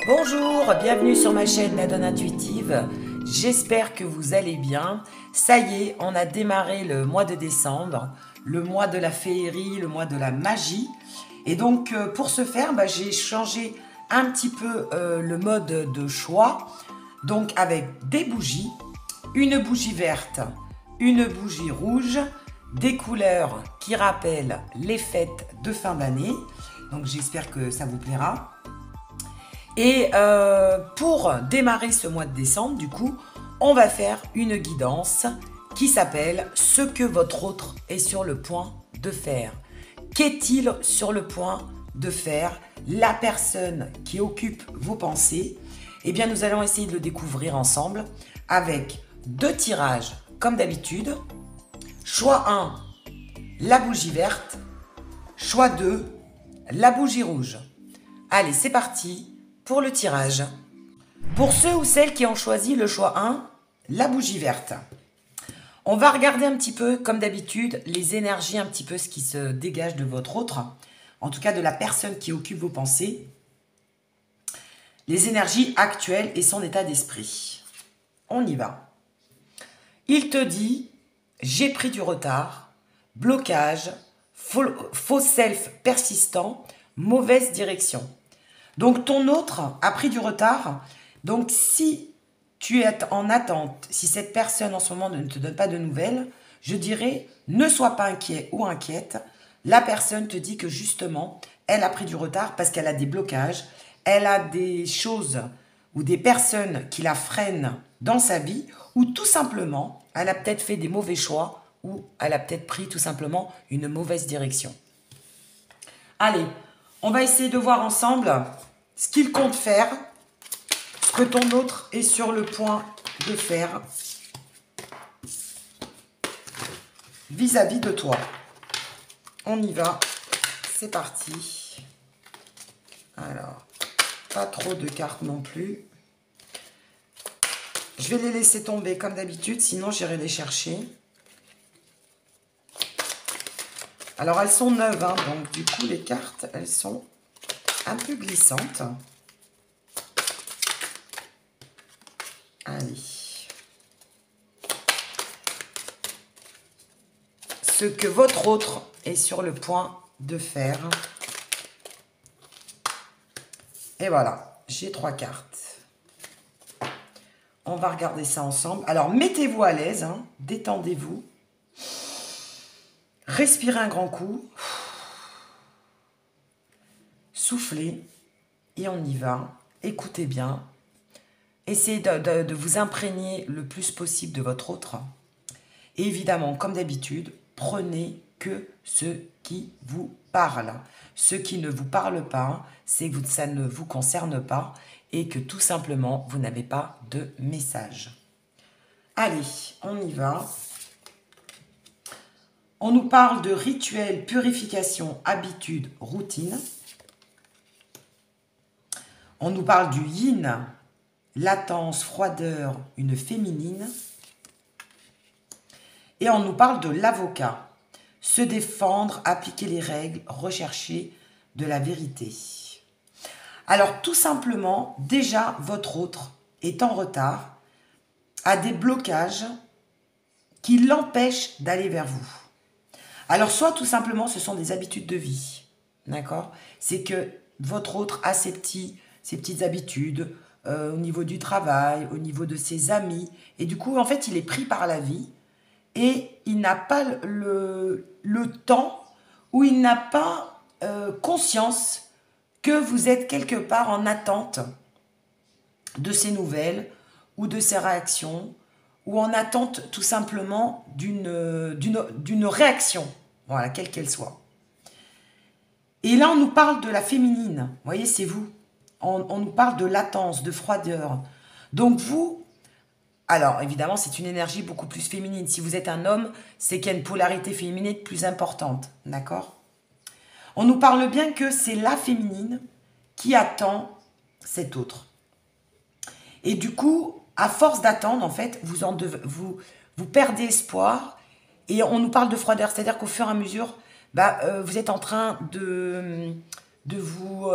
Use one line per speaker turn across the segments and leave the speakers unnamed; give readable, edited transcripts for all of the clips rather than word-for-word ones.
Bonjour, bienvenue sur ma chaîne La Donne Intuitive. J'espère que vous allez bien. Ça y est, on a démarré le mois de décembre, le mois de la féerie, le mois de la magie. Et donc, pour ce faire, j'ai changé un petit peu le mode de choix. Donc, avec des bougies, une bougie verte, une bougie rouge, des couleurs qui rappellent les fêtes de fin d'année. Donc, j'espère que ça vous plaira. Et pour démarrer ce mois de décembre, du coup, on va faire une guidance qui s'appelle « Ce que votre autre est sur le point de faire ». Qu'est-il sur le point de faire la personne qui occupe vos pensées? Eh bien, nous allons essayer de le découvrir ensemble avec 2 tirages, comme d'habitude. Choix 1, la bougie verte. Choix 2, la bougie rouge. Allez, c'est parti pour le tirage. Pour ceux ou celles qui ont choisi le choix 1, la bougie verte. On va regarder un petit peu, comme d'habitude, les énergies, un petit peu ce qui se dégage de votre autre, en tout cas de la personne qui occupe vos pensées, les énergies actuelles et son état d'esprit. On y va. Il te dit, j'ai pris du retard, blocage, faux self persistant, mauvaise direction. Donc, ton autre a pris du retard. Donc, si tu es en attente, si cette personne en ce moment ne te donne pas de nouvelles, je dirais, ne sois pas inquiet ou inquiète. La personne te dit que justement, elle a pris du retard parce qu'elle a des blocages, elle a des choses ou des personnes qui la freinent dans sa vie, ou tout simplement, elle a peut-être fait des mauvais choix, ou elle a peut-être pris tout simplement une mauvaise direction. Allez, on va essayer de voir ensemble ce qu'il compte faire, ce que ton autre est sur le point de faire vis-à-vis de toi. On y va, c'est parti. Alors, pas trop de cartes non plus. Je vais les laisser tomber comme d'habitude, sinon j'irai les chercher. Alors, elles sont neuves, hein, donc du coup, les cartes, elles sont un peu glissantes. Allez. Ce que votre autre est sur le point de faire. Et voilà, j'ai 3 cartes. On va regarder ça ensemble. Alors, mettez-vous à l'aise, hein, détendez-vous. Respirez un grand coup. Soufflez et on y va. Écoutez bien. Essayez de vous imprégner le plus possible de votre autre. Et évidemment, comme d'habitude, prenez que ce qui vous parle. Ce qui ne vous parle pas, c'est que ça ne vous concerne pas et que tout simplement, vous n'avez pas de message. Allez, on y va. On nous parle de rituel, purification, habitude, routine. On nous parle du yin, latence, froideur, une féminine. Et on nous parle de l'avocat, se défendre, appliquer les règles, rechercher de la vérité. Alors tout simplement, déjà votre autre est en retard, a des blocages qui l'empêchent d'aller vers vous. Alors soit tout simplement ce sont des habitudes de vie, d'accord? C'est que votre autre a ses petites habitudes au niveau du travail, au niveau de ses amis. Et du coup, en fait, il est pris par la vie et il n'a pas le temps ou il n'a pas conscience que vous êtes quelque part en attente de ses nouvelles ou de ses réactions ou en attente tout simplement d'une réaction, voilà, quelle qu'elle soit. Et là, on nous parle de la féminine, vous voyez, c'est vous. On nous parle de latence, de froideur. Donc vous, alors évidemment, c'est une énergie beaucoup plus féminine. Si vous êtes un homme, c'est qu'il y a une polarité féminine plus importante, d'accord? On nous parle bien que c'est la féminine qui attend cet autre. Et du coup, à force d'attendre, en fait, vous perdez espoir et on nous parle de froideur. C'est-à-dire qu'au fur et à mesure, vous êtes en train de vous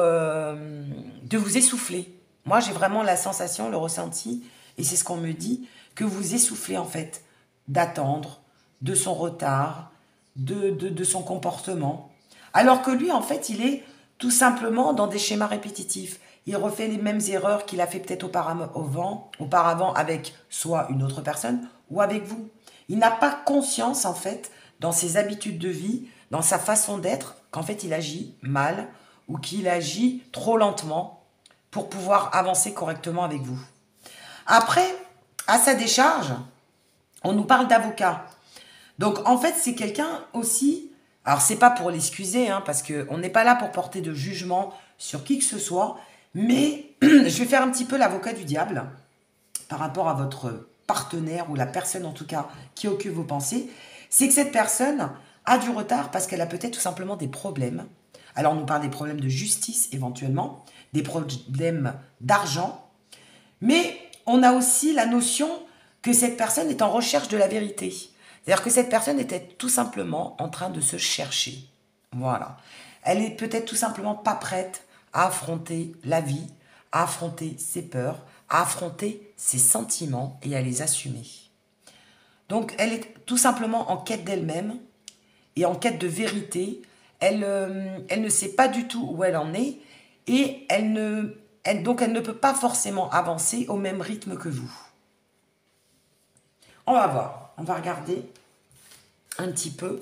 essouffler. Moi, j'ai vraiment la sensation, le ressenti, et c'est ce qu'on me dit, que vous essoufflez en fait d'attendre, de son retard, de son comportement. Alors que lui, en fait, il est tout simplement dans des schémas répétitifs. Il refait les mêmes erreurs qu'il a fait peut-être auparavant avec soit une autre personne ou avec vous. Il n'a pas conscience, en fait, dans ses habitudes de vie, dans sa façon d'être, qu'en fait, il agit mal ou qu'il agit trop lentement pour pouvoir avancer correctement avec vous. Après, à sa décharge, on nous parle d'avocat. Donc, en fait, c'est quelqu'un aussi... Alors, c'est pas pour l'excuser, hein, parce qu'on n'est pas là pour porter de jugement sur qui que ce soit, mais je vais faire un petit peu l'avocat du diable par rapport à votre partenaire ou la personne, en tout cas, qui occupe vos pensées. C'est que cette personne a du retard parce qu'elle a peut-être tout simplement des problèmes. Alors, on nous parle des problèmes de justice, éventuellement, des problèmes d'argent, mais on a aussi la notion que cette personne est en recherche de la vérité. C'est-à-dire que cette personne était tout simplement en train de se chercher. Voilà. Elle est peut-être tout simplement pas prête à affronter la vie, à affronter ses peurs, à affronter ses sentiments et à les assumer. Donc, elle est tout simplement en quête d'elle-même et en quête de vérité. Elle ne sait pas du tout où elle en est et donc elle ne peut pas forcément avancer au même rythme que vous. On va voir, on va regarder un petit peu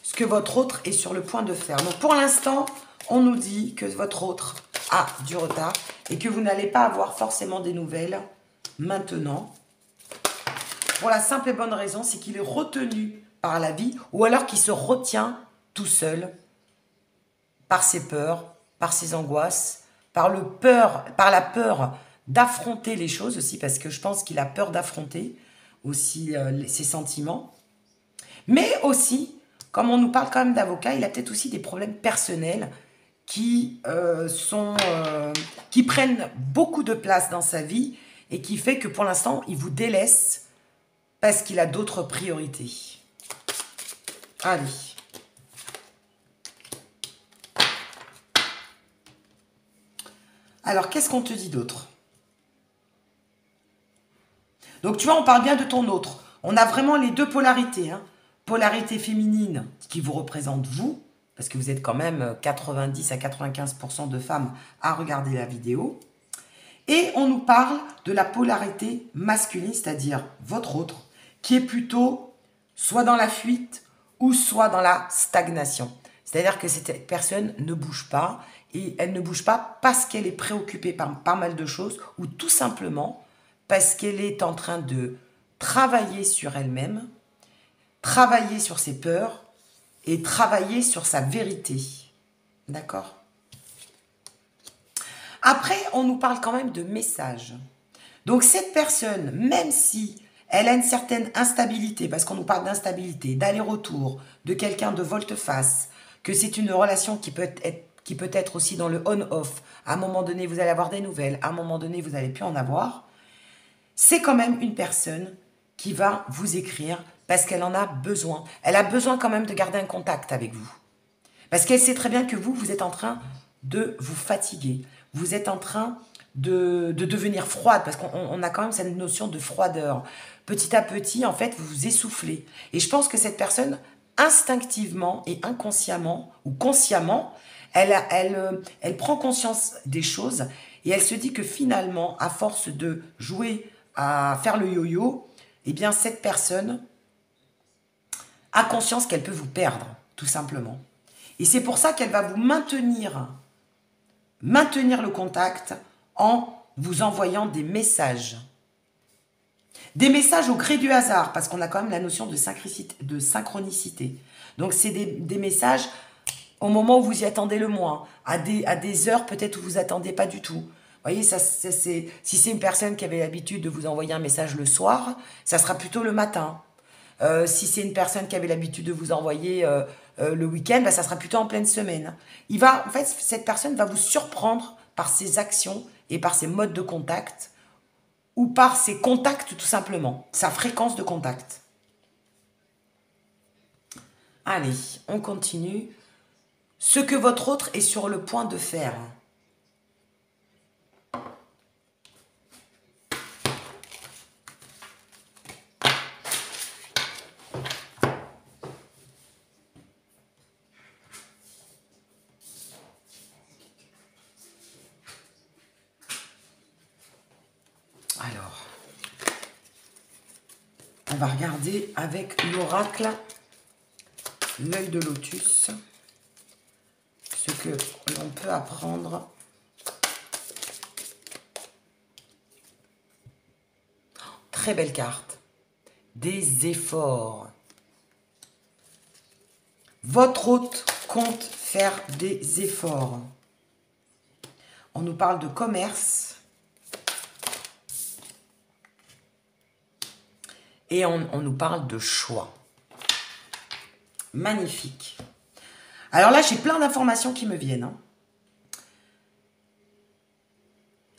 ce que votre autre est sur le point de faire. Donc pour l'instant, on nous dit que votre autre a du retard et que vous n'allez pas avoir forcément des nouvelles maintenant. Pour la simple et bonne raison, c'est qu'il est retenu par la vie ou alors qu'il se retient tout seul par ses peurs, par ses angoisses, par la peur d'affronter les choses aussi, parce que je pense qu'il a peur d'affronter aussi ses sentiments. Mais aussi, comme on nous parle quand même d'avocat, il a peut-être aussi des problèmes personnels qui prennent beaucoup de place dans sa vie et qui fait que pour l'instant, il vous délaisse parce qu'il a d'autres priorités. Allez. Alors, qu'est-ce qu'on te dit d'autre? Donc, tu vois, on parle bien de ton autre. On a vraiment les deux polarités. Hein. Polarité féminine qui vous représente vous, parce que vous êtes quand même 90 à 95% de femmes à regarder la vidéo. Et on nous parle de la polarité masculine, c'est-à-dire votre autre, qui est plutôt soit dans la fuite ou soit dans la stagnation. C'est-à-dire que cette personne ne bouge pas, et elle ne bouge pas parce qu'elle est préoccupée par pas mal de choses, ou tout simplement parce qu'elle est en train de travailler sur elle-même, travailler sur ses peurs et travailler sur sa vérité. D'accord ? Après, on nous parle quand même de messages. Donc cette personne, même si elle a une certaine instabilité, parce qu'on nous parle d'instabilité, d'aller-retour, de quelqu'un de volte-face, que c'est une relation qui peut être aussi dans le on-off. À un moment donné, vous allez avoir des nouvelles. À un moment donné, vous n'allez plus en avoir. C'est quand même une personne qui va vous écrire parce qu'elle en a besoin. Elle a besoin quand même de garder un contact avec vous. Parce qu'elle sait très bien que vous êtes en train de vous fatiguer. Vous êtes en train de devenir froide, parce qu'on a quand même cette notion de froideur. Petit à petit, en fait, vous vous essoufflez. Et je pense que cette personne, instinctivement et inconsciemment, ou consciemment, elle prend conscience des choses et elle se dit que finalement, à force de jouer à faire le yo-yo, eh bien, cette personne a conscience qu'elle peut vous perdre, tout simplement. Et c'est pour ça qu'elle va vous maintenir le contact en vous envoyant des messages. Des messages au gré du hasard, parce qu'on a quand même la notion de synchronicité. Donc, c'est des messages au moment où vous y attendez le moins, à des heures peut-être où vous attendez pas du tout. Vous voyez, si c'est une personne qui avait l'habitude de vous envoyer un message le soir, ça sera plutôt le matin. Si c'est une personne qui avait l'habitude de vous envoyer le week-end, bah, ça sera plutôt en pleine semaine. En fait, cette personne va vous surprendre par ses actions et par ses modes de contact ou par ses contacts tout simplement, sa fréquence de contact. Allez, on continue. Ce que votre autre est sur le point de faire. Alors, on va regarder avec l'oracle, l'œil de lotus, ce que l'on peut apprendre. Très belle carte. Des efforts. Votre hôte compte faire des efforts. On nous parle de commerce. Et on nous parle de choix. Magnifique. Alors là, j'ai plein d'informations qui me viennent. Hein.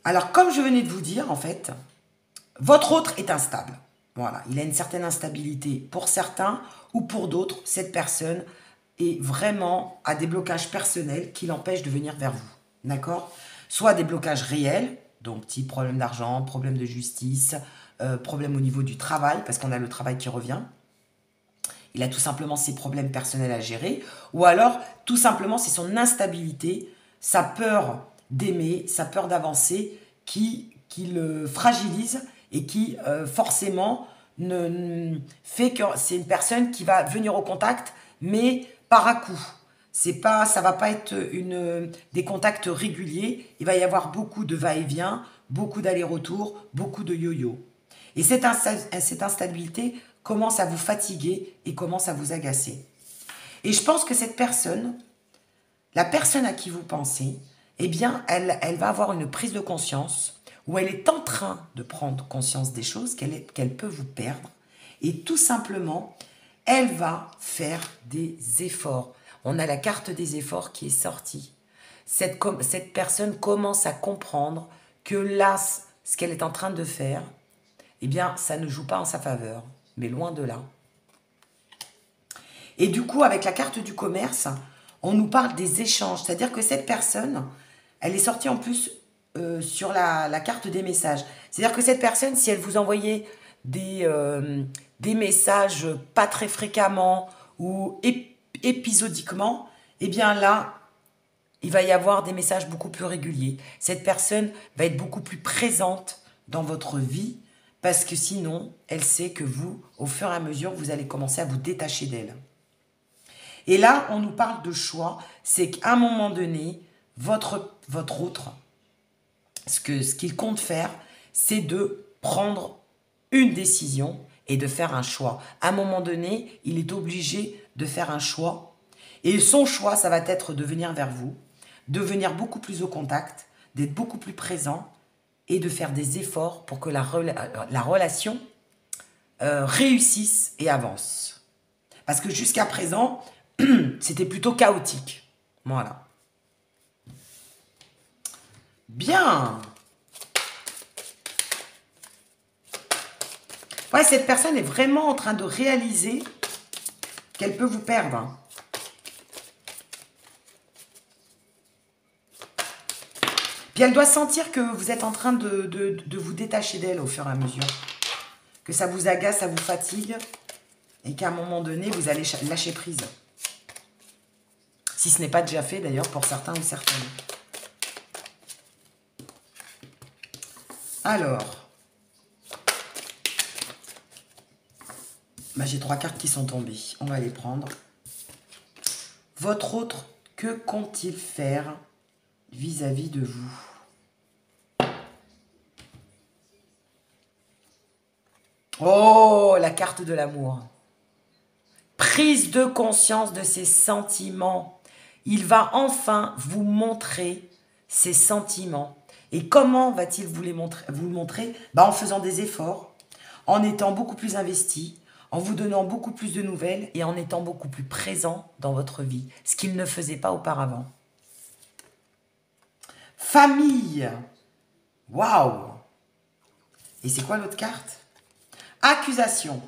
Alors, comme je venais de vous dire, en fait, votre autre est instable. Voilà, il a une certaine instabilité pour certains ou pour d'autres. Cette personne est vraiment à des blocages personnels qui l'empêchent de venir vers vous. D'accord? Soit des blocages réels, donc type problème d'argent, problème de justice, problème au niveau du travail, parce qu'on a le travail qui revient. Il a tout simplement ses problèmes personnels à gérer. Ou alors, tout simplement, c'est son instabilité, sa peur d'aimer, sa peur d'avancer qui le fragilise et qui, forcément, fait que c'est une personne qui va venir au contact, mais par à-coup. Ça va pas être des contacts réguliers. Il va y avoir beaucoup de va-et-vient, beaucoup d'allers-retours, beaucoup de yo-yo. Et cette instabilité commence à vous fatiguer et commence à vous agacer. Et je pense que cette personne, la personne à qui vous pensez, eh bien, elle va avoir une prise de conscience où elle est en train de prendre conscience des choses, qu'elle peut vous perdre. Et tout simplement, elle va faire des efforts. On a la carte des efforts qui est sortie. Cette personne commence à comprendre que là, ce qu'elle est en train de faire, eh bien, ça ne joue pas en sa faveur, mais loin de là. Et du coup, avec la carte du commerce, on nous parle des échanges. C'est-à-dire que cette personne, elle est sortie en plus sur la carte des messages. C'est-à-dire que cette personne, si elle vous envoyait des messages pas très fréquemment ou épisodiquement, eh bien là, il va y avoir des messages beaucoup plus réguliers. Cette personne va être beaucoup plus présente dans votre vie parce que sinon, elle sait que vous, au fur et à mesure, vous allez commencer à vous détacher d'elle. Et là, on nous parle de choix. C'est qu'à un moment donné, votre autre, ce qu'il compte faire, c'est de prendre une décision et de faire un choix. À un moment donné, il est obligé de faire un choix. Et son choix, ça va être de venir vers vous, de venir beaucoup plus au contact, d'être beaucoup plus présent et de faire des efforts pour que la relation réussisse et avance. Parce que jusqu'à présent, c'était plutôt chaotique. Voilà. Bien. Ouais, cette personne est vraiment en train de réaliser qu'elle peut vous perdre. Puis elle doit sentir que vous êtes en train de vous détacher d'elle au fur et à mesure. Que ça vous agace, ça vous fatigue. Et qu'à un moment donné, vous allez lâcher prise. Si ce n'est pas déjà fait d'ailleurs pour certains ou certaines. Alors. Bah, j'ai 3 cartes qui sont tombées. On va les prendre. Votre autre, que compte-t-il faire vis-à-vis de vous? Oh, la carte de l'amour. Prise de conscience de ses sentiments. Il va enfin vous montrer ses sentiments. Et comment va-t-il vous le montrer? Bah, en faisant des efforts, en étant beaucoup plus investi, en vous donnant beaucoup plus de nouvelles et en étant beaucoup plus présent dans votre vie, ce qu'il ne faisait pas auparavant. Famille. Waouh. Et c'est quoi l'autre carte? Accusation.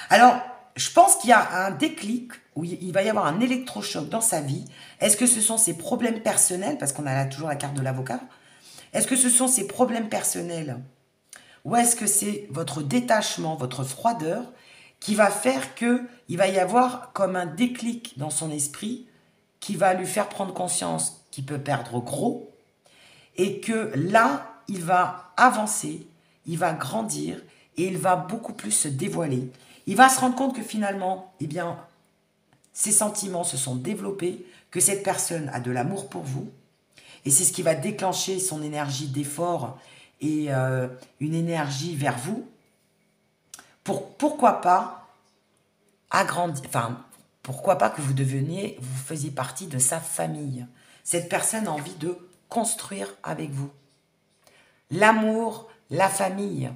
Alors, je pense qu'il y a un déclic, où il va y avoir un électrochoc dans sa vie. Est-ce que ce sont ses problèmes personnels, parce qu'on a là toujours la carte de l'avocat. Est-ce que ce sont ses problèmes personnels ou est-ce que c'est votre détachement, votre froideur qui va faire qu'il va y avoir comme un déclic dans son esprit qui va lui faire prendre conscience qu'il peut perdre gros et que là, il va avancer, il va grandir et il va beaucoup plus se dévoiler. Il va se rendre compte que finalement, eh bien, ses sentiments se sont développés, que cette personne a de l'amour pour vous. Et c'est ce qui va déclencher son énergie d'effort et une énergie vers vous. Pourquoi pas agrandir, enfin, pourquoi pas que vous faisiez partie de sa famille. Cette personne a envie de construire avec vous. L'amour, la famille.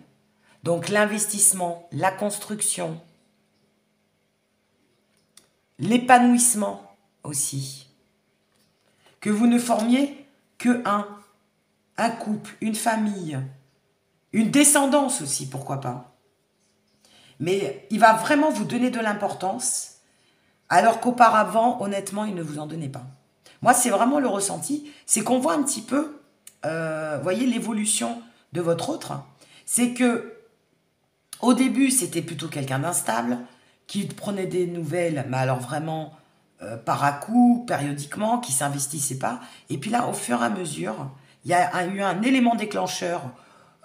Donc l'investissement, la construction, l'épanouissement aussi. Que vous ne formiez que un couple, une famille, une descendance aussi, pourquoi pas. Mais il va vraiment vous donner de l'importance, alors qu'auparavant, honnêtement, il ne vous en donnait pas. Moi, c'est vraiment le ressenti, c'est qu'on voit un petit peu, voyez, l'évolution de votre autre. C'est que au début, c'était plutôt quelqu'un d'instable, qui prenait des nouvelles, mais alors vraiment par à-coup, périodiquement, qui ne s'investissait pas. Et puis là, au fur et à mesure, il y a eu un élément déclencheur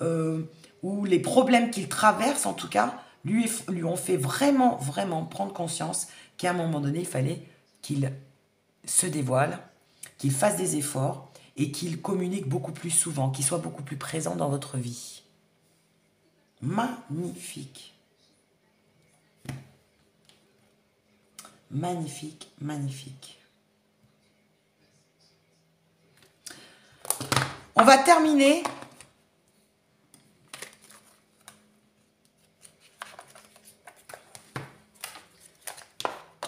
où les problèmes qu'il traverse, en tout cas, lui ont fait vraiment, vraiment prendre conscience qu'à un moment donné, il fallait qu'il se dévoile, qu'il fasse des efforts et qu'il communique beaucoup plus souvent, qu'il soit beaucoup plus présent dans votre vie. Magnifique. Magnifique, magnifique. On va terminer.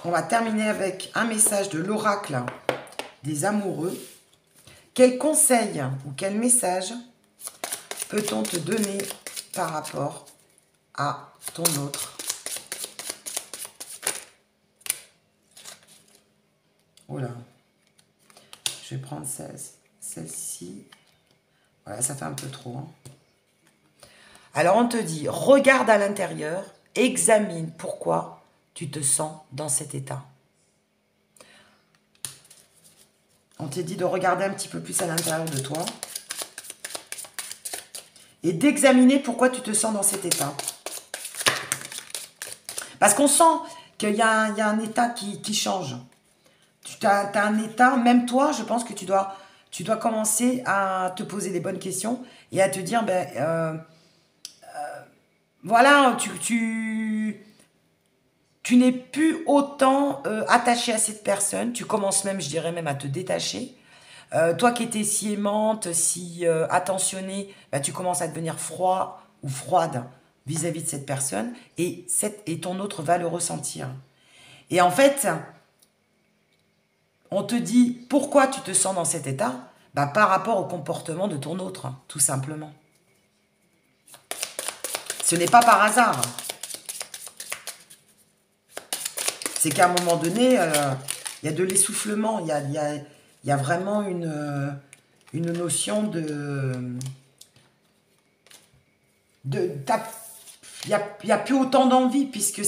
On va terminer avec un message de l'oracle des amoureux. Quel conseil ou quel message peut-on te donner par rapport à ton autre? Oh là, je vais prendre celle-ci. Voilà, ça fait un peu trop. Hein. Alors, on te dit, regarde à l'intérieur, examine pourquoi tu te sens dans cet état. On te dit de regarder un petit peu plus à l'intérieur de toi et d'examiner pourquoi tu te sens dans cet état. Parce qu'on sent qu'il y a un état qui change. Tu as un état, même toi, je pense que tu dois commencer à te poser les bonnes questions et à te dire, voilà, tu n'es plus autant attaché à cette personne. Tu commences même, je dirais même, à te détacher. Toi qui étais si aimante, si attentionnée, tu commences à devenir froid ou froide vis-à-vis de cette personne et ton autre va le ressentir. Et en fait, on te dit pourquoi tu te sens dans cet état par rapport au comportement de ton autre, tout simplement. Ce n'est pas par hasard. C'est qu'à un moment donné, il y a de l'essoufflement, il y a vraiment une notion il n'y a plus autant d'envie puisque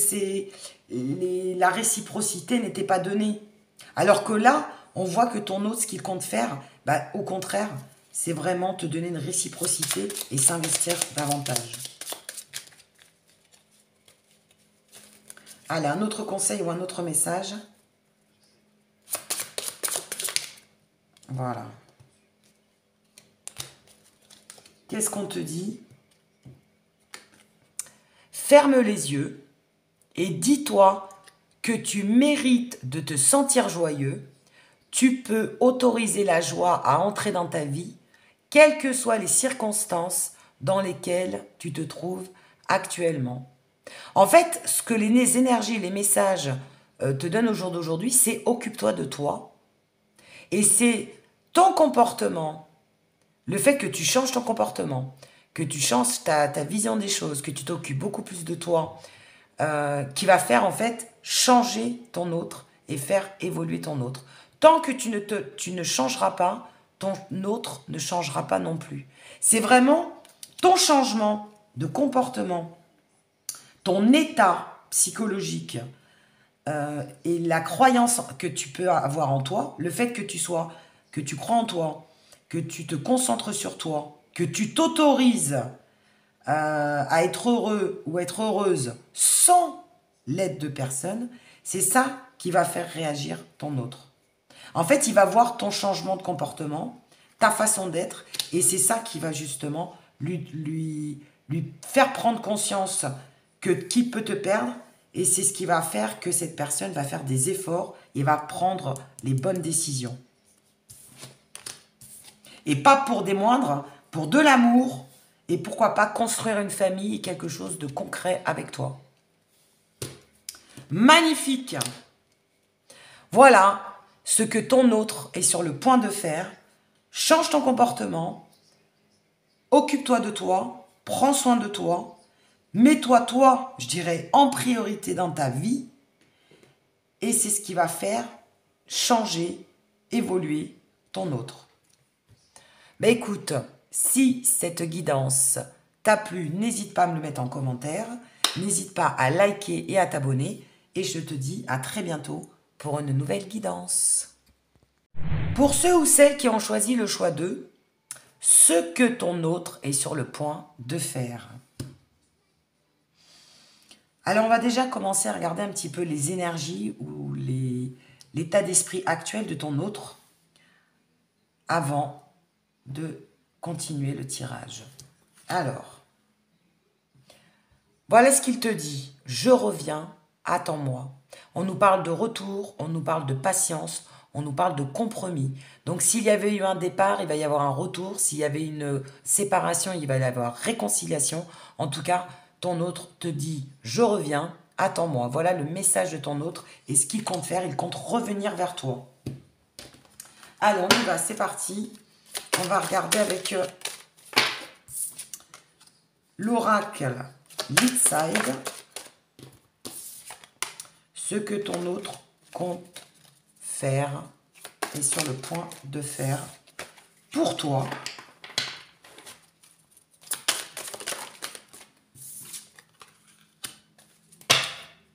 la réciprocité n'était pas donnée. Alors que là, on voit que ton autre, ce qu'il compte faire, au contraire, c'est vraiment te donner une réciprocité et s'investir davantage. Allez, un autre conseil ou un autre message. Voilà. Qu'est-ce qu'on te dit? Ferme les yeux et dis-toi que tu mérites de te sentir joyeux. Tu peux autoriser la joie à entrer dans ta vie, quelles que soient les circonstances dans lesquelles tu te trouves actuellement. En fait, ce que les énergies, les messages te donnent au jour d'aujourd'hui, c'est occupe-toi de toi. Et c'est ton comportement, le fait que tu changes ton comportement, que tu changes ta vision des choses, que tu t'occupes beaucoup plus de toi, qui va faire en fait changer ton autre et faire évoluer ton autre. Tant que tu ne changeras pas, ton autre ne changera pas non plus. C'est vraiment ton changement de comportement, ton état psychologique et la croyance que tu peux avoir en toi, le fait que tu crois en toi, que tu te concentres sur toi, que tu t'autorises à être heureux ou être heureuse sans l'aide de personne, c'est ça qui va faire réagir ton autre. En fait, il va voir ton changement de comportement, ta façon d'être, et c'est ça qui va justement lui faire prendre conscience que qui peut te perdre, et c'est ce qui va faire que cette personne va faire des efforts et va prendre les bonnes décisions. Et pas pour des moindres, pour de l'amour, et pourquoi pas construire une famille et quelque chose de concret avec toi. Magnifique! Voilà ce que ton autre est sur le point de faire. Change ton comportement, occupe-toi de toi, prends soin de toi, mets-toi, toi, je dirais, en priorité dans ta vie, et c'est ce qui va faire changer, évoluer ton autre. Ben écoute, si cette guidance t'a plu, n'hésite pas à me le mettre en commentaire, n'hésite pas à liker et à t'abonner, et je te dis à très bientôt pour une nouvelle guidance. Pour ceux ou celles qui ont choisi le choix 2, ce que ton autre est sur le point de faire. Alors on va déjà commencer à regarder un petit peu les énergies ou l'état d'esprit actuel de ton autre avant de continuer le tirage. Alors, voilà ce qu'il te dit. Je reviens, attends-moi. On nous parle de retour, on nous parle de patience, on nous parle de compromis. Donc s'il y avait eu un départ, il va y avoir un retour. S'il y avait une séparation, il va y avoir réconciliation. En tout cas, ton autre te dit « Je reviens, attends-moi ». Voilà le message de ton autre. Et ce qu'il compte faire, il compte revenir vers toi. Allez, on y va, c'est parti. On va regarder avec l'oracle Leadside ce que ton autre compte faire et sur le point de faire pour toi.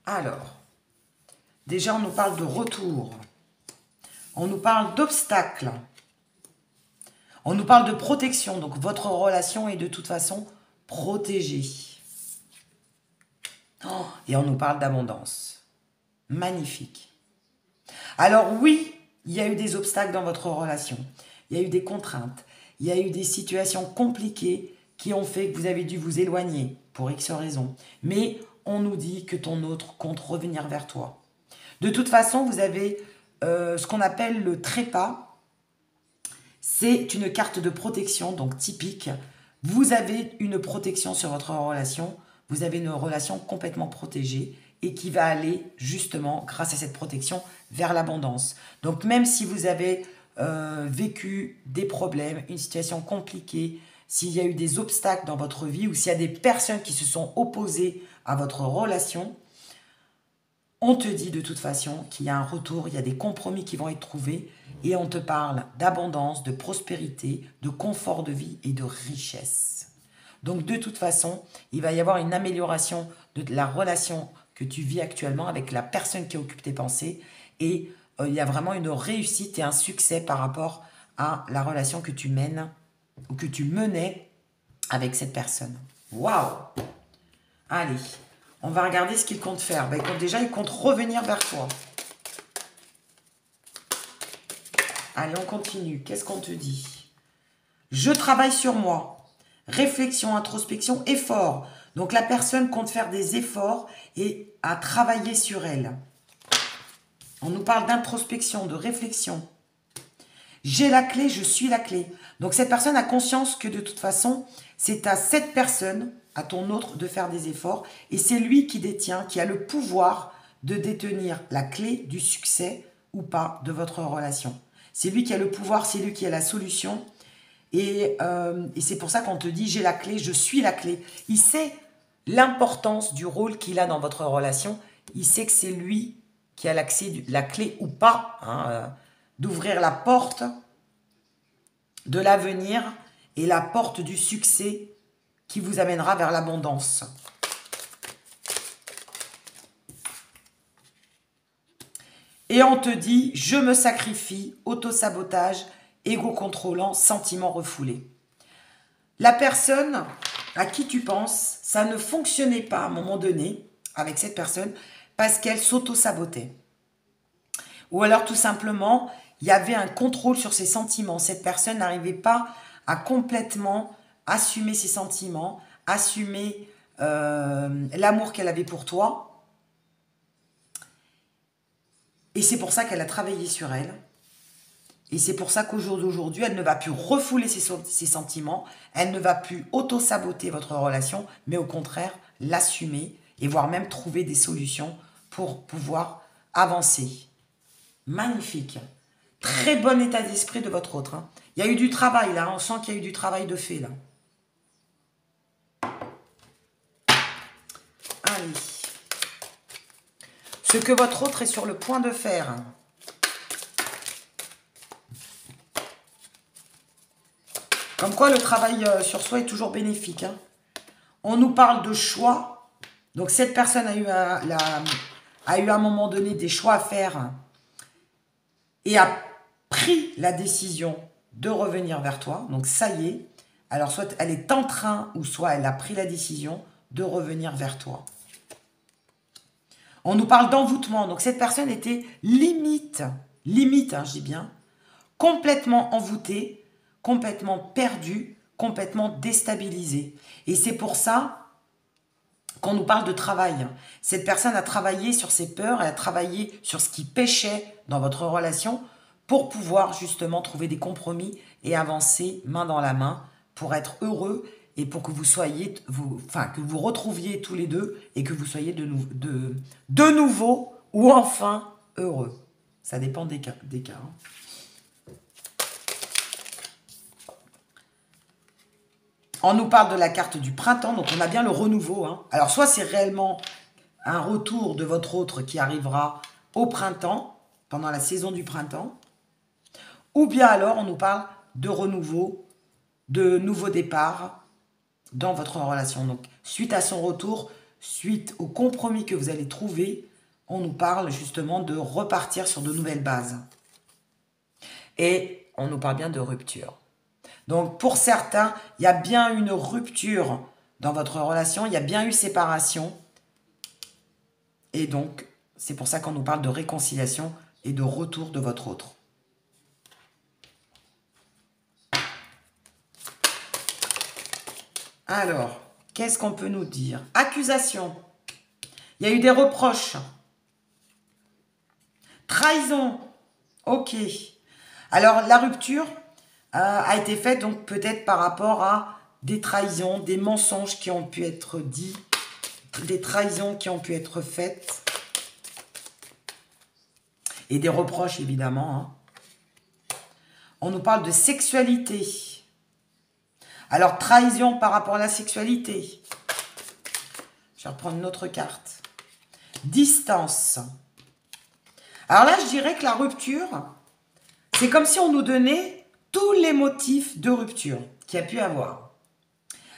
Alors, déjà on nous parle de retour, on nous parle d'obstacles, on nous parle de protection, donc votre relation est de toute façon protégée. Oh, et on nous parle d'abondance. Magnifique. Alors oui, il y a eu des obstacles dans votre relation. Il y a eu des contraintes. Il y a eu des situations compliquées qui ont fait que vous avez dû vous éloigner pour X raisons. Mais on nous dit que ton autre compte revenir vers toi. De toute façon, vous avez ce qu'on appelle le trépas. C'est une carte de protection, donc typique. Vous avez une protection sur votre relation. Vous avez une relation complètement protégée et qui va aller justement, grâce à cette protection, vers l'abondance. Donc même si vous avez vécu des problèmes, une situation compliquée, s'il y a eu des obstacles dans votre vie ou s'il y a des personnes qui se sont opposées à votre relation, on te dit de toute façon qu'il y a un retour, il y a des compromis qui vont être trouvés et on te parle d'abondance, de prospérité, de confort de vie et de richesse. Donc de toute façon, il va y avoir une amélioration de la relation que tu vis actuellement avec la personne qui occupe tes pensées et il y a vraiment une réussite et un succès par rapport à la relation que tu mènes ou que tu menais avec cette personne. Waouh! Allez, on va regarder ce qu'il compte faire. Ben, déjà, il compte revenir vers toi. Allez, on continue. Qu'est-ce qu'on te dit? Je travaille sur moi. Réflexion, introspection, effort. Donc la personne compte faire des efforts et à travailler sur elle. On nous parle d'introspection, de réflexion. J'ai la clé, je suis la clé. Donc cette personne a conscience que de toute façon, c'est à cette personne, à ton autre, de faire des efforts. Et c'est lui qui détient, qui a le pouvoir de détenir la clé du succès ou pas de votre relation. C'est lui qui a le pouvoir, c'est lui qui a la solution. Et c'est pour ça qu'on te dit, j'ai la clé, je suis la clé. Il sait l'importance du rôle qu'il a dans votre relation. Il sait que c'est lui qui a l'accès, la clé ou pas, hein, d'ouvrir la porte de l'avenir et la porte du succès qui vous amènera vers l'abondance. Et on te dit, je me sacrifie, autosabotage, égo contrôlant, sentiment refoulé. la personne à qui tu penses, ça ne fonctionnait pas à un moment donné avec cette personne parce qu'elle s'auto-sabotait. Ou alors tout simplement, il y avait un contrôle sur ses sentiments. Cette personne n'arrivait pas à complètement assumer ses sentiments, assumer l'amour qu'elle avait pour toi. Et c'est pour ça qu'elle a travaillé sur elle. Et c'est pour ça qu'au jour d'aujourd'hui, elle ne va plus refouler ses sentiments, elle ne va plus auto-saboter votre relation, mais au contraire, l'assumer et voire même trouver des solutions pour pouvoir avancer. Magnifique. Très bon état d'esprit de votre autre. Hein. Il y a eu du travail là, on sent qu'il y a eu du travail de fait là. Allez. Ce que votre autre est sur le point de faire. Comme quoi le travail sur soi est toujours bénéfique. Hein. On nous parle de choix. Donc cette personne a eu à un moment donné des choix à faire et a pris la décision de revenir vers toi. Donc ça y est. Alors soit elle est en train ou soit elle a pris la décision de revenir vers toi. On nous parle d'envoûtement. Donc cette personne était limite, hein, je dis bien, complètement envoûtée, complètement perdue, complètement déstabilisée. Et c'est pour ça qu'on nous parle de travail. Cette personne a travaillé sur ses peurs, elle a travaillé sur ce qui pêchait dans votre relation pour pouvoir justement trouver des compromis et avancer main dans la main pour être heureux et pour que vous soyez, que vous retrouviez tous les deux et que vous soyez de nouveau ou enfin heureux. Ça dépend des cas. Hein. On nous parle de la carte du printemps, donc on a bien le renouveau. Hein. Alors, soit c'est réellement un retour de votre autre qui arrivera au printemps, pendant la saison du printemps, ou bien alors on nous parle de renouveau, de nouveau départ dans votre relation. Donc, suite à son retour, suite au compromis que vous allez trouver, on nous parle justement de repartir sur de nouvelles bases. Et on nous parle bien de rupture. Donc, pour certains, il y a bien une rupture dans votre relation, il y a bien eu séparation. Et donc, c'est pour ça qu'on nous parle de réconciliation et de retour de votre autre. Alors, qu'est-ce qu'on peut nous dire? Accusation. Il y a eu des reproches. Trahison. Ok. Alors, la rupture a été faite donc peut-être par rapport à des trahisons, des mensonges qui ont pu être dits, des trahisons qui ont pu être faites et des reproches évidemment. Hein. On nous parle de sexualité. Alors trahison par rapport à la sexualité. Je vais reprendre une autre carte. Distance. Alors là je dirais que la rupture, c'est comme si on nous donnait tous les motifs de rupture qu'il y a pu avoir.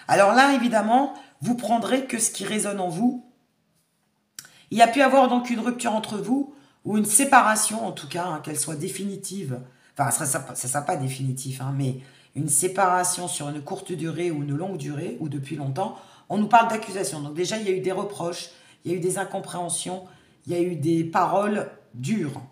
Alors là, évidemment, vous prendrez que ce qui résonne en vous. Il y a pu avoir donc une rupture entre vous, ou une séparation en tout cas, hein, qu'elle soit définitive. Enfin, ça ne sera pas définitif, hein, mais une séparation sur une courte durée ou une longue durée, ou depuis longtemps. On nous parle d'accusation. Donc déjà, il y a eu des reproches, il y a eu des incompréhensions, il y a eu des paroles dures.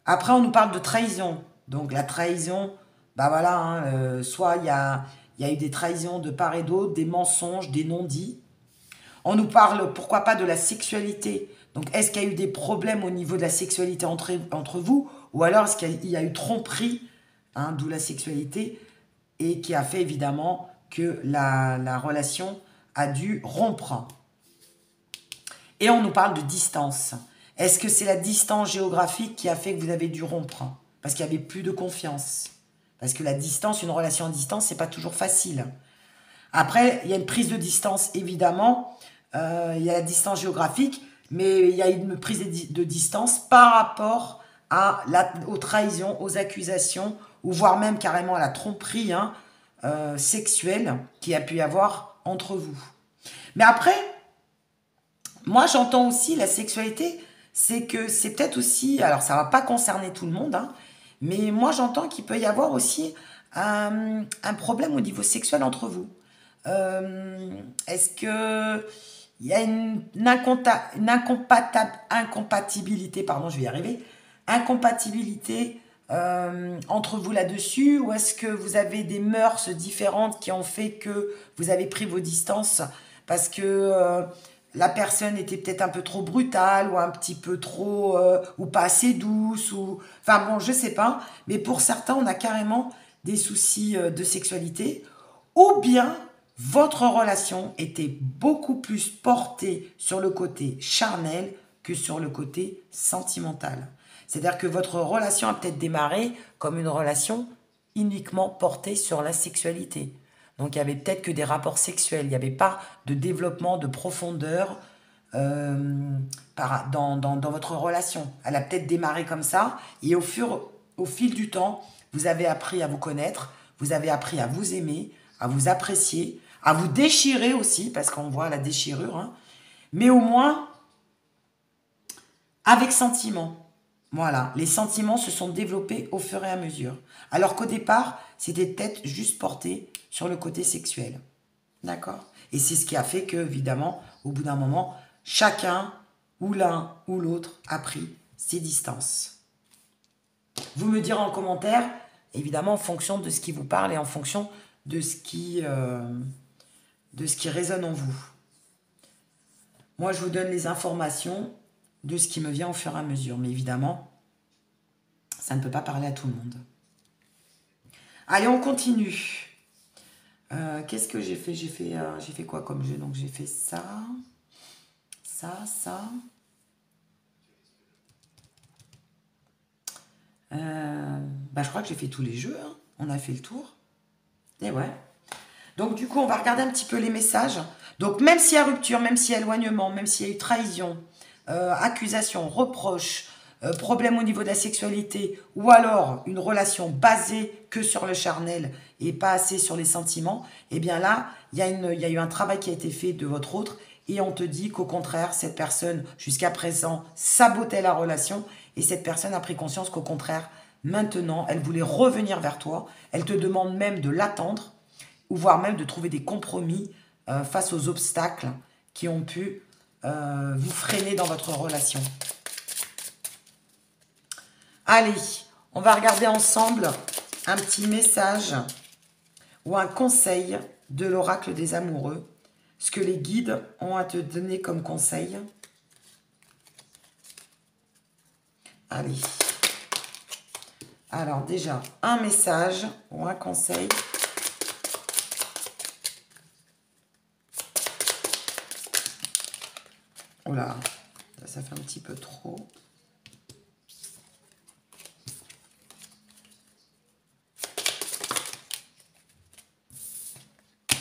Après, on nous parle de trahison. Donc la trahison, bah voilà, hein, soit il y a eu des trahisons de part et d'autre, des mensonges, des non-dits. On nous parle, pourquoi pas, de la sexualité. Donc est-ce qu'il y a eu des problèmes au niveau de la sexualité entre vous? Ou alors est-ce qu'il y a eu tromperie, hein, d'où la sexualité, et qui a fait évidemment que la relation a dû rompre. Et on nous parle de distance. Est-ce que c'est la distance géographique qui a fait que vous avez dû rompre? Parce qu'il n'y avait plus de confiance. Parce que la distance, une relation à distance, c'est pas toujours facile. Après, il y a une prise de distance, évidemment. Il y a la distance géographique, mais il y a une prise de distance par rapport aux trahisons, aux accusations, ou voire même carrément à la tromperie sexuelle qu'il y a pu y avoir entre vous. Mais après, moi j'entends aussi la sexualité, c'est que c'est peut-être aussi, alors ça ne va pas concerner tout le monde, hein, mais moi j'entends qu'il peut y avoir aussi un problème au niveau sexuel entre vous. Est-ce que il y a une incompatibilité, pardon, je vais y arriver, incompatibilité entre vous là-dessus, ou est-ce que vous avez des mœurs différentes qui ont fait que vous avez pris vos distances parce que la personne était peut-être un peu trop brutale ou un petit peu trop ou pas assez douce ou enfin bon, je sais pas, mais pour certains on a carrément des soucis de sexualité, ou bien votre relation était beaucoup plus portée sur le côté charnel que sur le côté sentimental. C'est-à-dire que votre relation a peut-être démarré comme une relation uniquement portée sur la sexualité. Donc il y avait peut-être que des rapports sexuels, il n'y avait pas de développement, de profondeur dans votre relation. Elle a peut-être démarré comme ça, et au fil du temps, vous avez appris à vous connaître, vous avez appris à vous aimer, à vous apprécier, à vous déchirer aussi, parce qu'on voit la déchirure, hein, mais au moins avec sentiment. Voilà, les sentiments se sont développés au fur et à mesure. Alors qu'au départ, c'était peut-être juste porté sur le côté sexuel. D'accord? Et c'est ce qui a fait que, évidemment, au bout d'un moment, chacun, ou l'un ou l'autre, a pris ses distances. Vous me direz en commentaire, évidemment, en fonction de ce qui vous parle et en fonction de ce qui résonne en vous. Moi, je vous donne les informations de ce qui me vient au fur et à mesure. Mais évidemment, ça ne peut pas parler à tout le monde. Allez, on continue. Qu'est-ce que j'ai fait? J'ai fait quoi comme jeu? Donc, j'ai fait ça, ça. Je crois que j'ai fait tous les jeux. Hein. On a fait le tour. Et ouais. Donc, du coup, on va regarder un petit peu les messages. Donc, même s'il y a rupture, même s'il y a éloignement, même s'il y a eu trahison, accusation, reproche, problème au niveau de la sexualité, ou alors une relation basée que sur le charnel et pas assez sur les sentiments, eh bien là, il y a eu un travail qui a été fait de votre autre, et on te dit qu'au contraire, cette personne, jusqu'à présent, sabotait la relation, et cette personne a pris conscience qu'au contraire, maintenant, elle voulait revenir vers toi, elle te demande même de l'attendre, ou voire même de trouver des compromis face aux obstacles qui ont pu vous freiner dans votre relation. Allez, on va regarder ensemble un petit message ou un conseil de l'oracle des amoureux. Ce que les guides ont à te donner comme conseil. Allez. Alors déjà, un message ou un conseil. Oh là, ça fait un petit peu trop.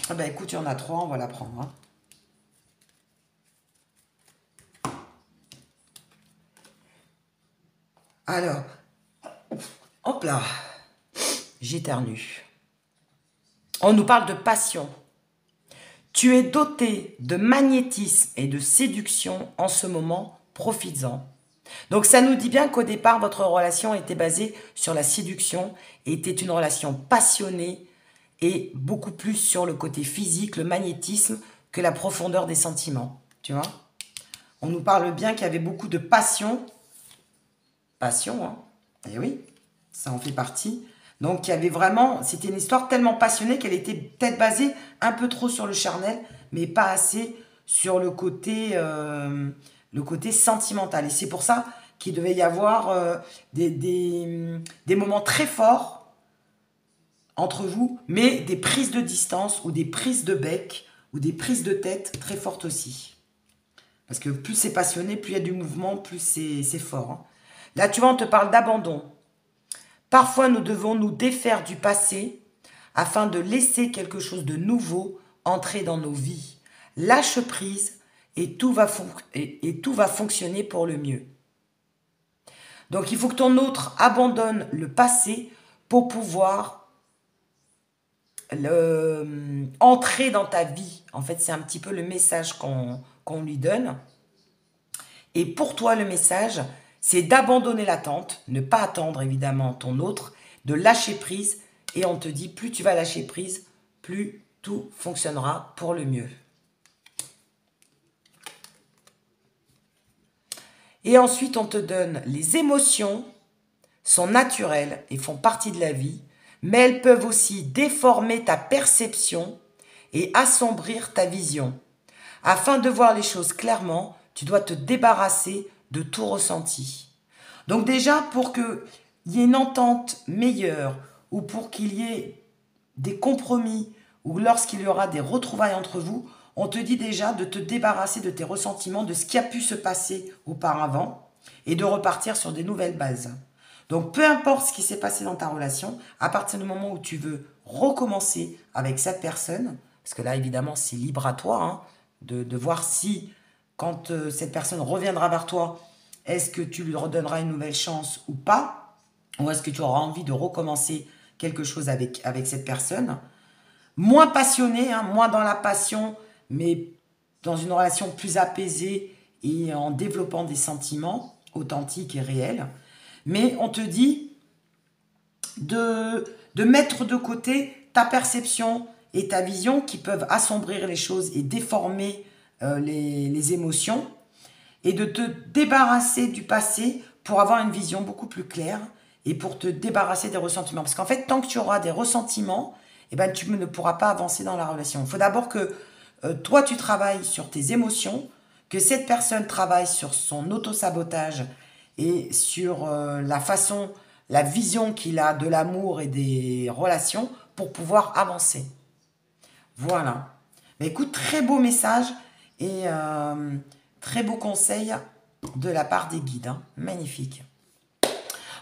Ah ben écoute, il y en a 3, on va la prendre. Hein. Alors, hop là, j'éternue. On nous parle de passion. Tu es doté de magnétisme et de séduction en ce moment, profites-en. Donc ça nous dit bien qu'au départ, votre relation était basée sur la séduction et était une relation passionnée et beaucoup plus sur le côté physique, le magnétisme, que la profondeur des sentiments. Tu vois? On nous parle bien qu'il y avait beaucoup de passion. Passion, hein? Eh oui, ça en fait partie. Donc, il y avait vraiment, c'était une histoire tellement passionnée qu'elle était peut-être basée un peu trop sur le charnel, mais pas assez sur le côté sentimental. Et c'est pour ça qu'il devait y avoir des moments très forts entre vous, mais des prises de distance ou des prises de bec ou des prises de tête très fortes aussi. Parce que plus c'est passionné, plus il y a du mouvement, plus c'est fort. Hein. Là, tu vois, on te parle d'abandon. Parfois, nous devons nous défaire du passé afin de laisser quelque chose de nouveau entrer dans nos vies. Lâche prise et tout va fonctionner pour le mieux. Donc, il faut que ton autre abandonne le passé pour pouvoir entrer dans ta vie. En fait, c'est un petit peu le message qu'on lui donne. Et pour toi, le message, c'est d'abandonner l'attente, ne pas attendre évidemment ton autre, de lâcher prise Et on te dit, plus tu vas lâcher prise, plus tout fonctionnera pour le mieux. Et ensuite, on te donne les émotions sont naturelles et font partie de la vie, mais elles peuvent aussi déformer ta perception et assombrir ta vision. Afin de voir les choses clairement, tu dois te débarrasser de tout ressenti. Donc déjà, pour qu'il y ait une entente meilleure ou pour qu'il y ait des compromis ou lorsqu'il y aura des retrouvailles entre vous, on te dit déjà de te débarrasser de tes ressentiments, de ce qui a pu se passer auparavant et de repartir sur des nouvelles bases. Donc, peu importe ce qui s'est passé dans ta relation, à partir du moment où tu veux recommencer avec cette personne, parce que là, évidemment, c'est libre à toi hein, de voir si, quand cette personne reviendra vers toi, est-ce que tu lui redonneras une nouvelle chance ou pas, ou est-ce que tu auras envie de recommencer quelque chose avec cette personne. Moins passionné, hein, moins dans la passion, mais dans une relation plus apaisée et en développant des sentiments authentiques et réels. Mais on te dit de mettre de côté ta perception et ta vision qui peuvent assombrir les choses et déformer les émotions et de te débarrasser du passé pour avoir une vision beaucoup plus claire et pour te débarrasser des ressentiments. Parce qu'en fait, tant que tu auras des ressentiments, eh ben, tu ne pourras pas avancer dans la relation. Il faut d'abord que toi, tu travailles sur tes émotions, que cette personne travaille sur son auto-sabotage et sur la façon, la vision qu'il a de l'amour et des relations pour pouvoir avancer. Voilà. Mais écoute, très beau message et très beau conseil de la part des guides. Hein. Magnifique.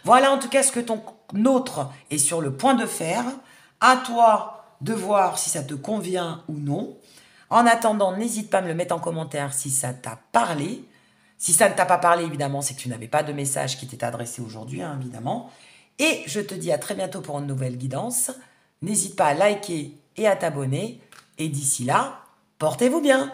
Voilà en tout cas ce que ton autre est sur le point de faire. À toi de voir si ça te convient ou non. En attendant, n'hésite pas à me le mettre en commentaire si ça t'a parlé. Si ça ne t'a pas parlé, évidemment, c'est que tu n'avais pas de message qui t'est adressé aujourd'hui, hein, évidemment. Et je te dis à très bientôt pour une nouvelle guidance. N'hésite pas à liker et à t'abonner. Et d'ici là, portez-vous bien.